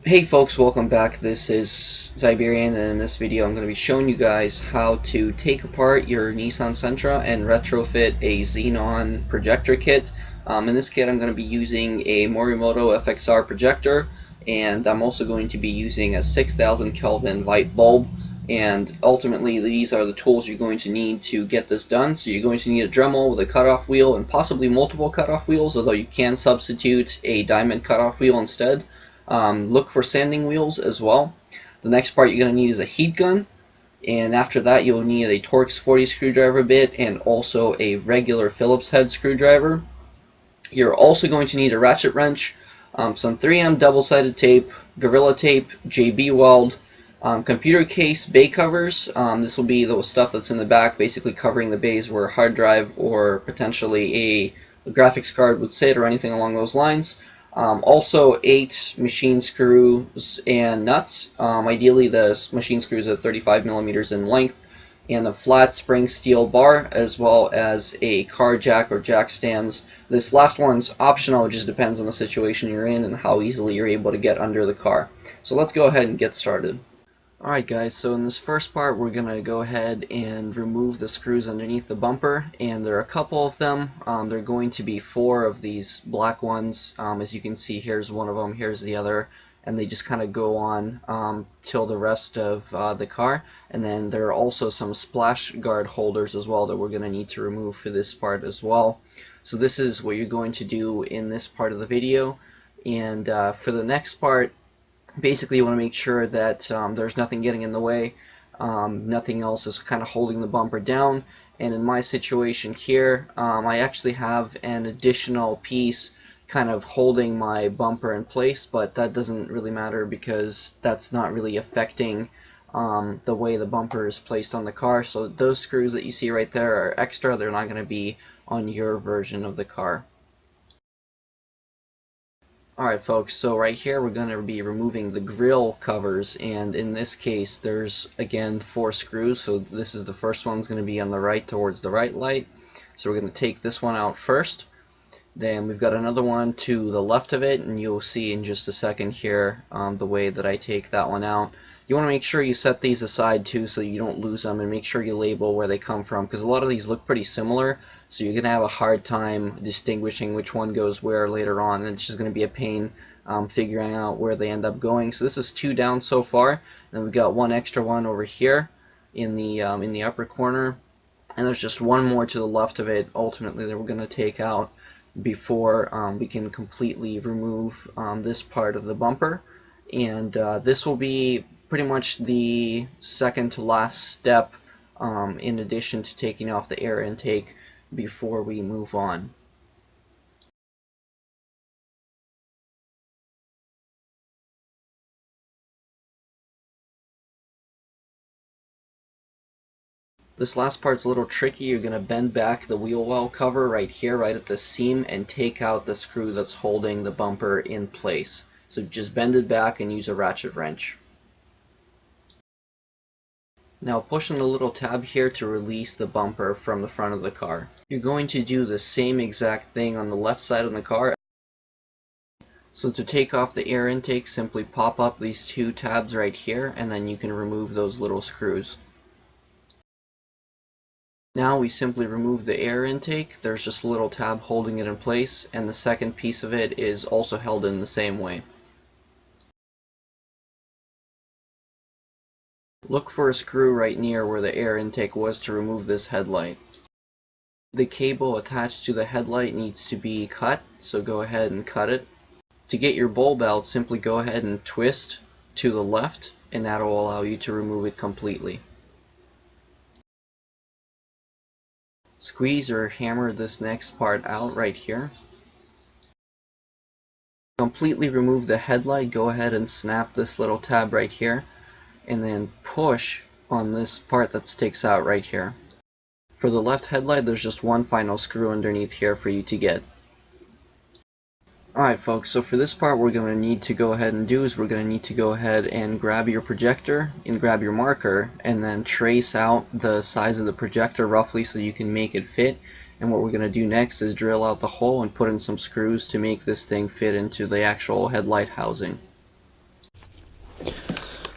Hey folks, welcome back. This is Siberian, and in this video I'm going to be showing you guys how to take apart your Nissan Sentra and retrofit a xenon projector kit. In this kit I'm going to be using a Morimoto FXR projector, and I'm also going to be using a 6000 Kelvin light bulb. And ultimately these are the tools you're going to need to get this done. So you're going to need a Dremel with a cutoff wheel and possibly multiple cutoff wheels, although you can substitute a diamond cutoff wheel instead. Look for sanding wheels as well. The next part you're going to need is a heat gun, and after that you'll need a Torx 40 screwdriver bit and also a regular Phillips head screwdriver. You're also going to need a ratchet wrench, some 3M double-sided tape, Gorilla tape, JB weld, computer case bay covers. This will be the stuff that's in the back, basically covering the bays where a hard drive or potentially a graphics card would sit or anything along those lines. Also 8 machine screws and nuts. Ideally the machine screws are 35 millimeters in length, and a flat spring steel bar, as well as a car jack or jack stands. This last one's optional, it just depends on the situation you're in and how easily you're able to get under the car. So let's go ahead and get started. Alright guys, so in this first part we're going to go ahead and remove the screws underneath the bumper, and there are a couple of them. There are going to be 4 of these black ones. As you can see, here's one of them, here's the other, and they just kind of go on till the rest of the car. And then there are also some splash guard holders as well that we're going to need to remove for this part as well. So this is what you're going to do in this part of the video, and for the next part, basically you want to make sure that there's nothing getting in the way, nothing else is kind of holding the bumper down. And in my situation here, I actually have an additional piece kind of holding my bumper in place, but that doesn't really matter because that's not really affecting the way the bumper is placed on the car. So those screws that you see right there are extra, they're not going to be on your version of the car. Alright folks, so right here we're going to be removing the grille covers, and in this case there's again 4 screws. So this is the first one's going to be on the right towards the right light. So we're going to take this one out first. Then we've got another one to the left of it, and you'll see in just a second here the way that I take that one out. You want to make sure you set these aside too so you don't lose them, and make sure you label where they come from, because a lot of these look pretty similar, so you're going to have a hard time distinguishing which one goes where later on, and it's just going to be a pain figuring out where they end up going. So this is 2 down so far, and then we've got 1 extra one over here in the upper corner, and there's just 1 more to the left of it ultimately that we're going to take out before we can completely remove this part of the bumper. And this will be pretty much the second to last step in addition to taking off the air intake before we move on. This last part's a little tricky. You're going to bend back the wheel well cover right here, right at the seam, and take out the screw that's holding the bumper in place. So just bend it back and use a ratchet wrench. Now push on the little tab here to release the bumper from the front of the car. You're going to do the same exact thing on the left side of the car. So to take off the air intake, simply pop up these 2 tabs right here, and then you can remove those little screws. Now we simply remove the air intake. There's just a little tab holding it in place, and the second piece of it is also held in the same way. Look for a screw right near where the air intake was to remove this headlight. The cable attached to the headlight needs to be cut, so go ahead and cut it. To get your bulb out, simply go ahead and twist to the left, and that will allow you to remove it completely. Squeeze or hammer this next part out right here. Completely remove the headlight, go ahead and snap this little tab right here, and then push on this part that sticks out right here. For the left headlight, there's just 1 final screw underneath here for you to get. Alright folks, so for this part we're going to need to go ahead and do is we're going to need to go ahead and grab your projector and grab your marker and then trace out the size of the projector roughly so you can make it fit. And what we're going to do next is drill out the hole and put in some screws to make this thing fit into the actual headlight housing.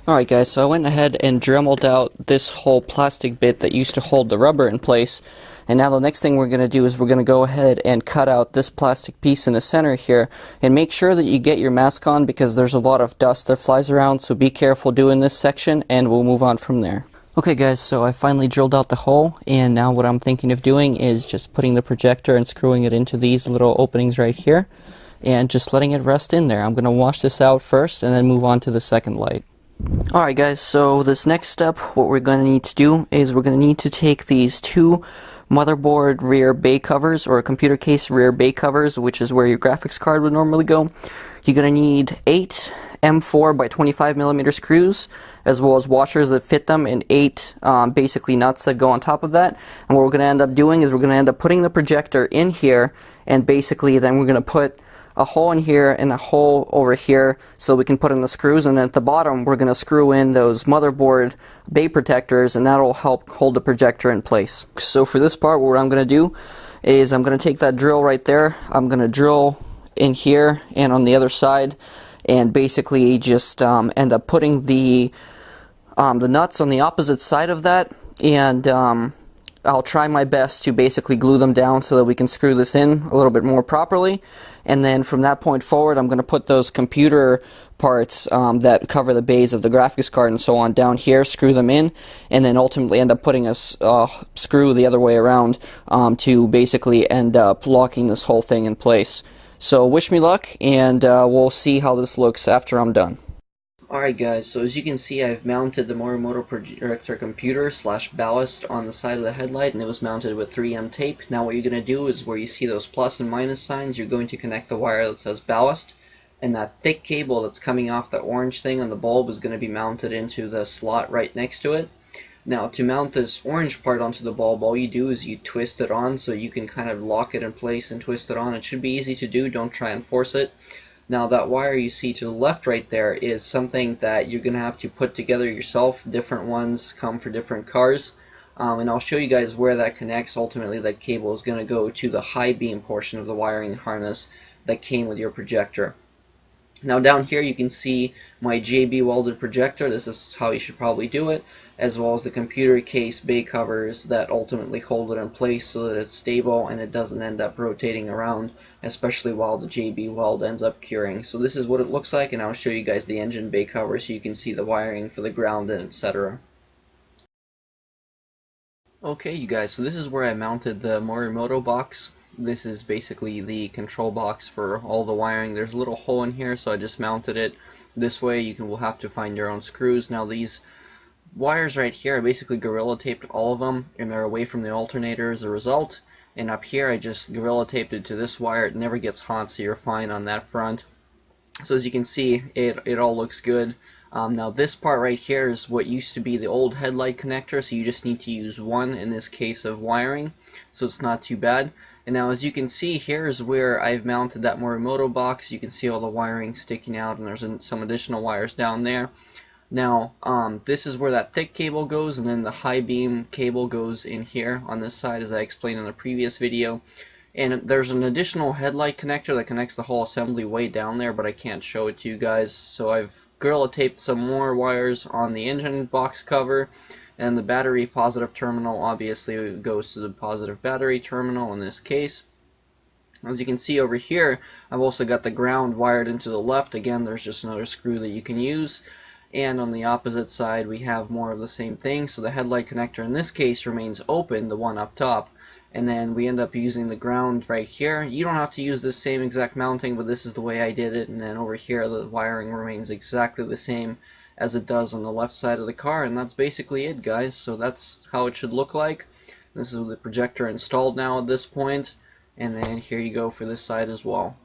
Alright guys, so I went ahead and dremeled out this whole plastic bit that used to hold the rubber in place, and now the next thing we're going to do is we're going to go ahead and cut out this plastic piece in the center here, and make sure that you get your mask on because there's a lot of dust that flies around, so be careful doing this section and we'll move on from there. Okay guys, so I finally drilled out the hole, and now what I'm thinking of doing is just putting the projector and screwing it into these little openings right here, and just letting it rest in there. I'm going to wash this out first and then move on to the second light. Alright guys, so this next step, what we're going to need to do is we're going to need to take these two motherboard rear bay covers, or computer case rear bay covers, which is where your graphics card would normally go. You're going to need 8 M4 by 25mm screws, as well as washers that fit them, and 8 basically nuts that go on top of that. And what we're going to end up doing is we're going to end up putting the projector in here, and basically then we're going to put a hole in here and a hole over here so we can put in the screws, and at the bottom we're going to screw in those motherboard bay protectors, and that'll help hold the projector in place. So for this part, what I'm going to do is I'm going to take that drill right there, I'm going to drill in here and on the other side, and basically just end up putting the nuts on the opposite side of that, and I'll try my best to basically glue them down so that we can screw this in a little bit more properly. And then from that point forward, I'm going to put those computer parts that cover the bays of the graphics card and so on down here, screw them in, and then ultimately end up putting a screw the other way around to basically end up locking this whole thing in place. So wish me luck, and we'll see how this looks after I'm done. Alright guys, so as you can see, I've mounted the Morimoto Projector computer / ballast on the side of the headlight, and it was mounted with 3M tape. Now what you're going to do is where you see those plus and minus signs, you're going to connect the wire that says ballast, and that thick cable that's coming off the orange thing on the bulb is going to be mounted into the slot right next to it. Now to mount this orange part onto the bulb, all you do is you twist it on, so you can kind of lock it in place and twist it on. It should be easy to do, don't try and force it. Now that wire you see to the left right there is something that you're going to have to put together yourself. Different ones come for different cars. And I'll show you guys where that connects. Ultimately that cable is going to go to the high beam portion of the wiring harness that came with your projector. Now down here you can see my JB welded projector. This is how you should probably do it, as well as the computer case bay covers that ultimately hold it in place so that it's stable and it doesn't end up rotating around, especially while the JB weld ends up curing. So this is what it looks like, and I'll show you guys the engine bay cover so you can see the wiring for the ground and etc. Okay you guys, so this is where I mounted the Morimoto box. This is basically the control box for all the wiring. There's a little hole in here, so I just mounted it this way. Will have to find your own screws. Now these wires right here, I basically gorilla taped all of them, and they're away from the alternator as a result. And up here I just gorilla taped it to this wire. It never gets hot, so you're fine on that front. So as you can see, it all looks good. Now this part right here is what used to be the old headlight connector, so you just need to use one in this case of wiring, so it's not too bad. And now as you can see, here's where I've mounted that Morimoto box. You can see all the wiring sticking out, and there's some additional wires down there. Now this is where that thick cable goes, and then the high beam cable goes in here on this side, as I explained in the previous video. And there's an additional headlight connector that connects the whole assembly way down there, but I can't show it to you guys. So I've gorilla taped some more wires on the engine box cover, and the battery positive terminal obviously goes to the positive battery terminal in this case. As you can see over here, I've also got the ground wired into the left. Again, there's just another screw that you can use. And on the opposite side we have more of the same thing, so the headlight connector in this case remains open, the one up top. And then we end up using the ground right here. You don't have to use this same exact mounting, but this is the way I did it. And then over here the wiring remains exactly the same as it does on the left side of the car, and that's basically it guys. So that's how it should look like. This is the projector installed now at this point, and then here you go for this side as well.